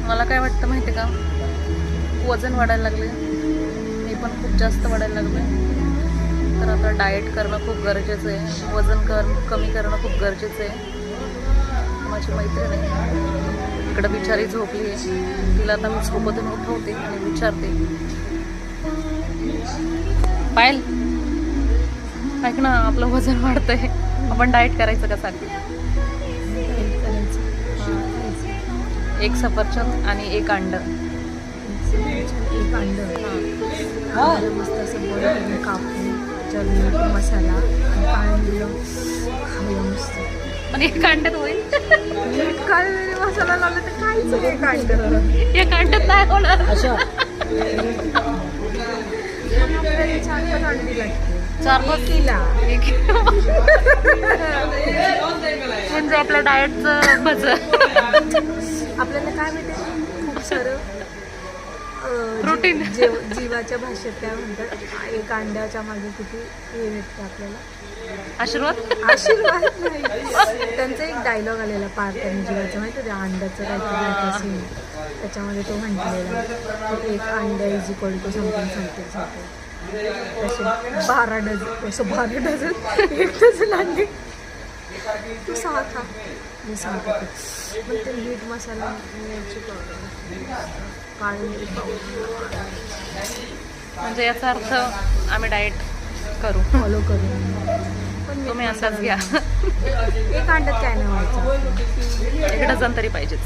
मला काय वाटतं माहिती का, वजन वाढायला लागले, मी पण खूप जास्त वाढायला लागले. तर आता डाएट करणं खूप गरजेचं आहे, वजन कमी करणं खूप गरजेचं आहे. माझी मैत्रीण आहे इकडं बिचारी झोपली आहे, तिला आता मी झोपतून उठवते आणि विचारते, पायल ऐक ना, आपलं वजन वाढतंय, आपण डाएट करायचं का सांग. एक सफरचंद आणि एक अंड. एक अंड मस्त असं बरं कापून चटणी मसाला आणि पाणी दिलं खायला मस्त. पण एक अंड्यात होईल, काळी मसाला लावला तर काहीच एक अंड, एक अंड्यात नाही होणार. आपल्याला छान पण अंडी लागते. 4-5 किला म्हणजे आपल्या डाएटचं भजन. आपल्याला काय माहिती खूप सारं प्रोटीन. जीवाच्या भाषेत काय म्हणतात, एक अंड्याच्या मागे किती हे भेटतं आपल्याला. आशीर्वाद नाही, त्यांचा एक डायलॉग आलेला पार्थाने जीवाचा माहिती त्या अंड्याचं काहीतरी सीन, त्याच्यामध्ये तो म्हटलेला की एक अंडा इज इक्वल टू समथिंग तसे 12 डझन, असं 12 डझन, 1 डझन अंडे तू 6 खा, मी 6 खाते. पण ते मीठ मसाला मिरची पावडर काळी मिरी पावडर म्हणजे याचा अर्थ आम्ही डाएट करू, फॉलो करून. पण तुम्ही अंदाज घ्या, एक अंड्यात काय नाही व्हायचं, 1 डझन तरी पाहिजेच.